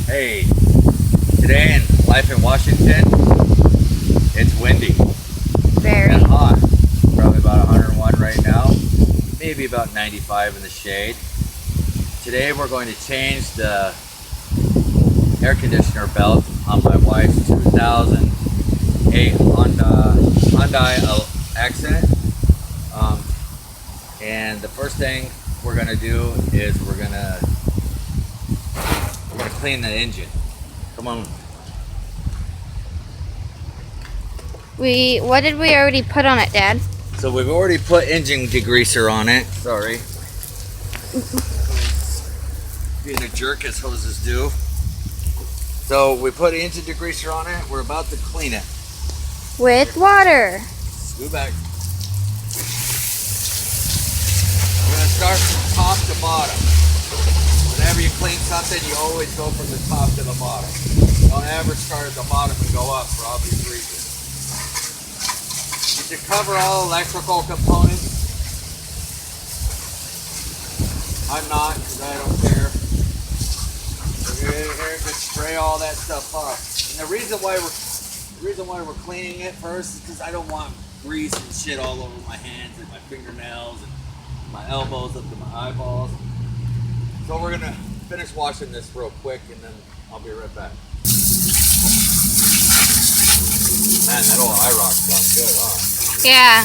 Hey, today in life in Washington, it's windy Very. and hot. Probably about 101 right now, maybe about 95 in the shade. Today we're going to change the air conditioner belt on my wife's 2008 Hyundai Accent. And the first thing we're going to do is we're going to clean the engine. Come on. What did we already put on it, Dad? So we've already put engine degreaser on it. Sorry. Being a jerk as hoses do. So we put engine degreaser on it. We're about to clean it. With water. Scoot back. We're going to start from top to bottom. Whenever you clean something, you always go from the top to the bottom. Don't ever start at the bottom and go up for obvious reasons. You should cover all electrical components. I'm not, because I don't care. We're here to spray all that stuff off. And the reason why we're cleaning it first is because I don't want grease and shit all over my hands and my fingernails and my elbows up to my eyeballs. So we're gonna finish washing this real quick and then I'll be right back. Man, that old IROC sounds good, huh? Yeah.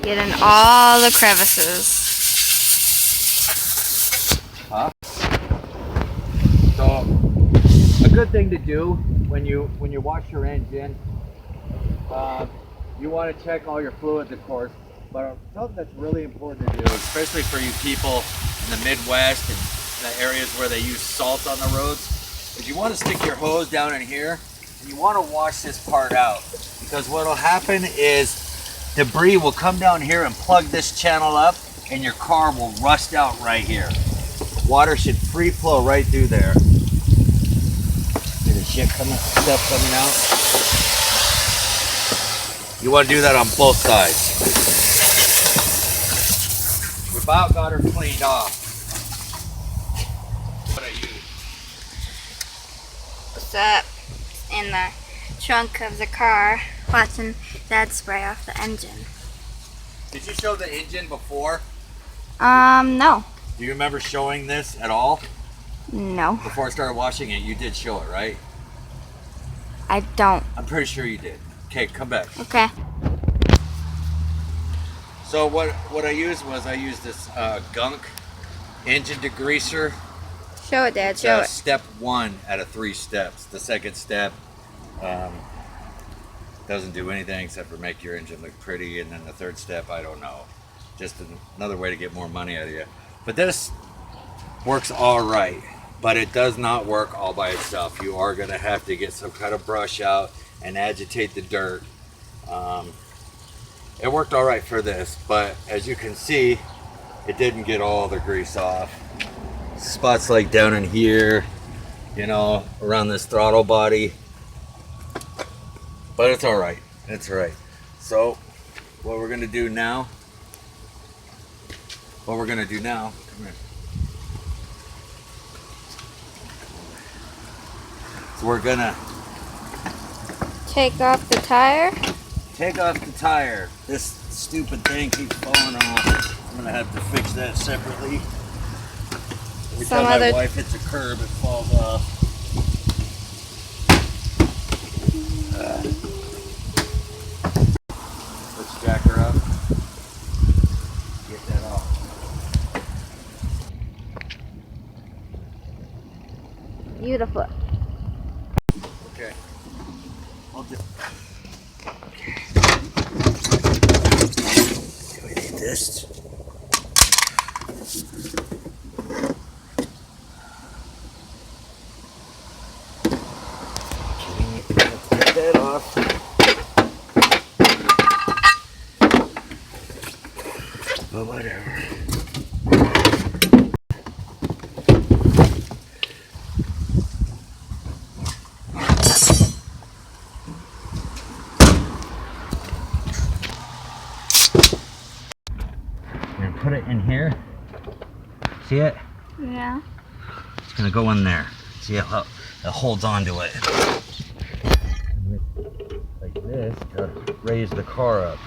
Get in all the crevices. Huh? So a good thing to do when you wash your engine, you want to check all your fluids, of course. But something that's really important to do, especially for you people in the Midwest and the areas where they use salt on the roads, is you want to stick your hose down in here and you want to wash this part out. Because what will happen is debris will come down here and plug this channel up and your car will rust out right here. Water should free flow right through there. See the stuff coming out? You want to do that on both sides. About got her cleaned off. What I use. What's up? In the trunk of the car, watching Dad spray off the engine. Did you show the engine before? No. Do you remember showing this at all? No. Before I started washing it, you did show it, right? I don't. I'm pretty sure you did. Okay, come back. Okay. So what I used this gunk engine degreaser. Show it, Dad. Show it. Step 1 out of 3 steps. The second step doesn't do anything except for make your engine look pretty, and then the third step, I don't know, just another way to get more money out of you. But this works all right, but it does not work all by itself. You are going to have to get some kind of brush out and agitate the dirt. It worked all right for this, but as you can see, it didn't get all the grease off. Spots like down in here, you know, around this throttle body. But it's all right. It's all right. So what we're gonna do now, come here. So we're gonna Take off the tire. take off the tire. This stupid thing keeps falling off. I'm gonna have to fix that separately. Every time my wife hits a curb, it falls off. Let's jack her up. Get that off. Beautiful. Okay. I'll do. Okay. We need this. Get that off. But whatever. put it in here. See it? Yeah. It's gonna go in there. See how it holds on to it. Like this to raise the car up.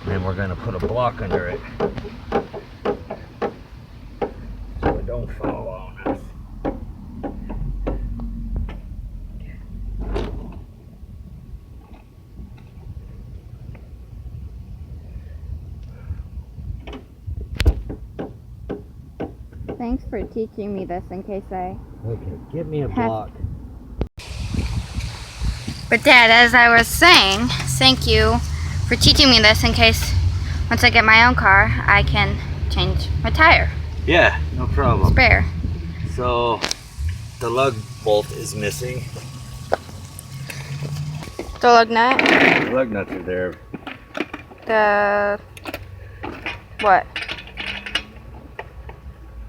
And then we're gonna put a block under it. So it don't fall on us. Thanks for teaching me this in case I... Okay, give me a block. But Dad, as I was saying, thank you for teaching me this in case once I get my own car, I can change my tire. Yeah, no problem. Spare. So the lug bolt is missing. The lug nut? The lug nuts are there. The... what?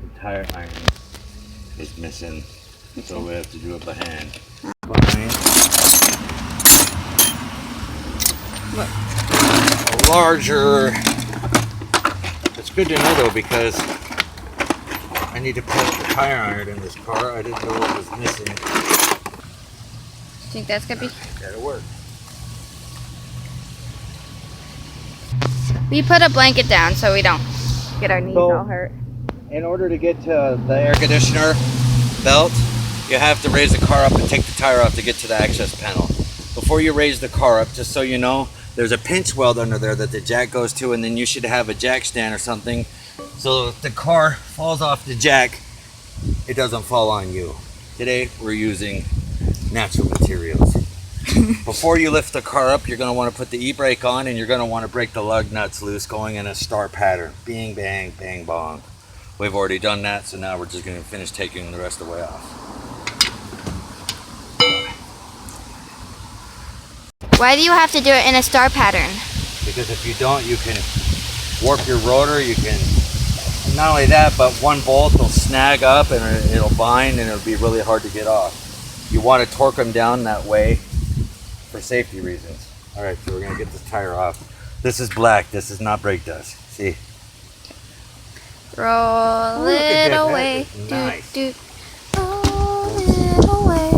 The tire iron is missing, so we have to do it by hand. Behind a larger. It's good to know though, because I need to put the tire iron in this car. I didn't know it was missing. Think that's gonna be... That'll work. We put a blanket down so we don't get our knees all hurt. In order to get to the air conditioner belt, you have to raise the car up and take the tire off to get to the access panel. Before you raise the car up, just so you know, there's a pinch weld under there that the jack goes to, and then you should have a jack stand or something, so if the car falls off the jack, it doesn't fall on you. Today, we're using natural materials. Before you lift the car up, you're going to want to put the e-brake on, and you're going to want to break the lug nuts loose going in a star pattern. Bing, bang, bang, bong. We've already done that, so now we're just going to finish taking the rest of the way off. Why do you have to do it in a star pattern? Because if you don't, you can warp your rotor. You can, not only that, but one bolt will snag up and it'll bind and it'll be really hard to get off. You want to torque them down that way for safety reasons. All right, so we're going to get this tire off. This is black. This is not brake dust. See? Roll it away. Nice. Roll it away.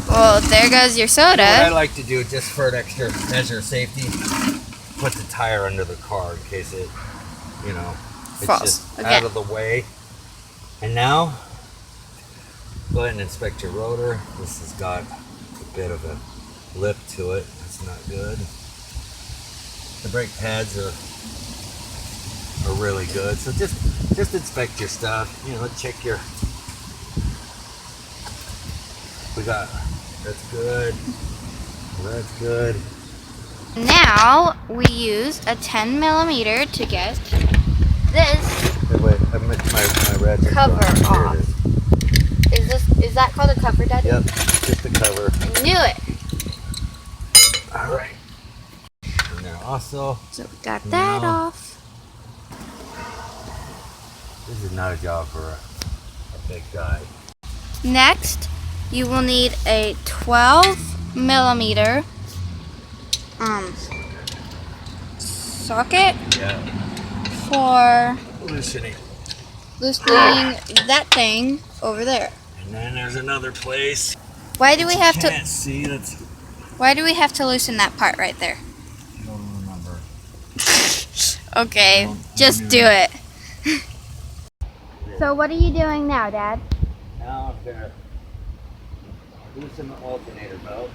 Well, there goes your soda. What I like to do, just for an extra measure of safety, put the tire under the car in case it, you know, it's falls just again. out of the way. And now, go ahead and inspect your rotor. This has got a bit of a lip to it. That's not good. The brake pads are really good. So just inspect your stuff. You know, check your. We got. That's good. That's good. Now we use a 10 millimeter to get this Wait, I missed my ratchet. cover Here off. it Is that called a cover, Daddy? Yep, just the cover. I knew it. All right. And there also. So we got that Now- off. This is not a job for a big guy. Next, you will need a 12 millimeter socket Yeah. for Loosening. loosening that thing over there. And then there's another place. Why do we have to? Can't see. That's. Why do we have to loosen that part right there? I don't remember. Okay, just do it. So what are you doing now, Dad? Now I'm gonna loosen the alternator belt.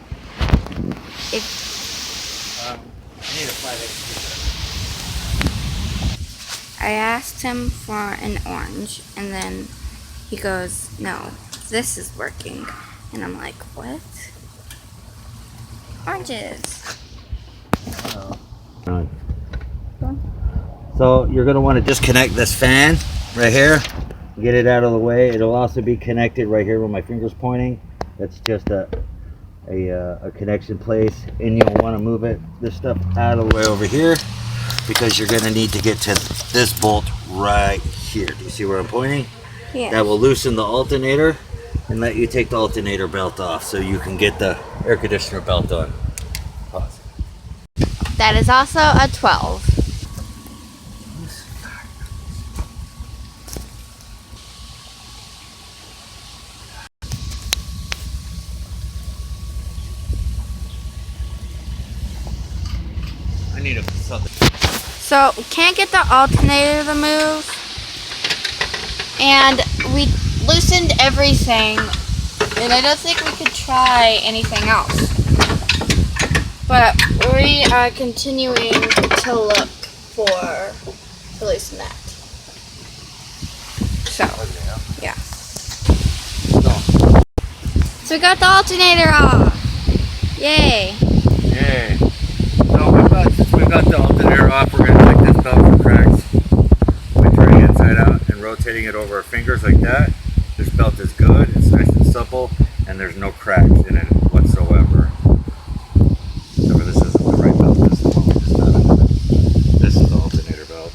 I need a 5/8. I asked him for an orange, and then he goes, "No, this is working." And I'm like, "What? Oranges?" So you're going to want to disconnect this fan right here, get it out of the way. It'll also be connected right here where my finger's pointing. That's just a connection place, and you'll want to move this stuff out of the way over here, because you're going to need to get to this bolt right here. Do you see where I'm pointing? Yeah. That will loosen the alternator and let you take the alternator belt off, so you can get the air conditioner belt on. Pause. That is also a 12. So we can't get the alternator to move, and we loosened everything, and I don't think we could try anything else. But we are continuing to look to loosen that. So, yeah. So we got the alternator off. Yay. Yay. So since we've got the alternator off, we're going to take this belt for cracks by turning it inside out and rotating it over our fingers like that. This belt is good, it's nice and supple, and there's no cracks in it whatsoever. However, this isn't the right belt. This is the one we just got out of it. This is the alternator belt.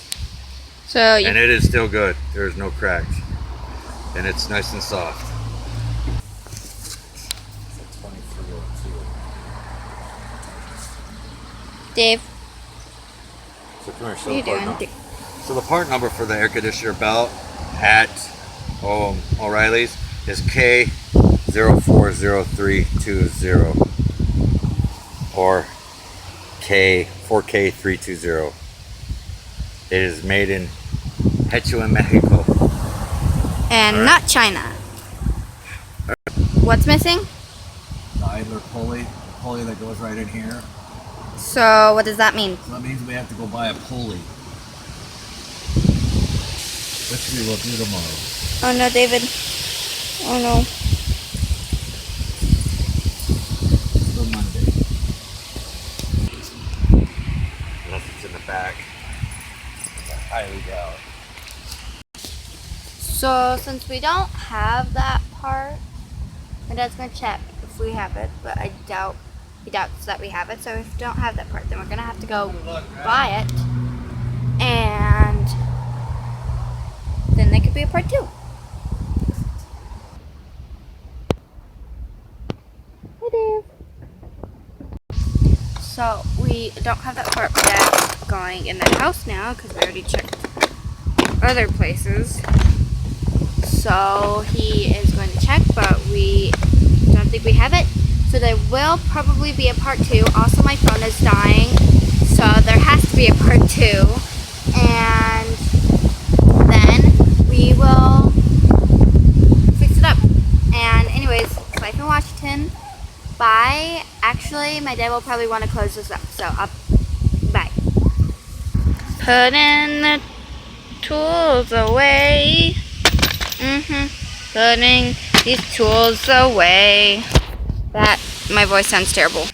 So and it is still good. There's no cracks. And it's nice and soft. Dave, So come here, what are you doing? So the part number for the air conditioner belt at O'Reilly's is K040320 or K4K320. It is made in Hecho in Mexico. And not China. What's missing? The idler pulley that goes right in here. So what does that mean? So that means we have to go buy a pulley, which we will do tomorrow. Oh no, David. Oh no. For Monday. Unless it's in the back. I highly doubt. So since we don't have that part, my dad's gonna check if we have it, but he doubts that we have it. So if we don't have that part, then we're gonna have to go buy it, and then there could be a part 2. Hey, Dave. So we don't have that part. Dad's going in the house now because we already checked other places. So he is going to check, but we don't think we have it. So there will probably be a part 2. Also, my phone is dying, so there has to be a part 2. And then we will fix it up. And anyways, life in Washington. Bye. Actually, my dad will probably want to close this up. So, bye. Putting the tools away. Putting these tools away. My voice sounds terrible.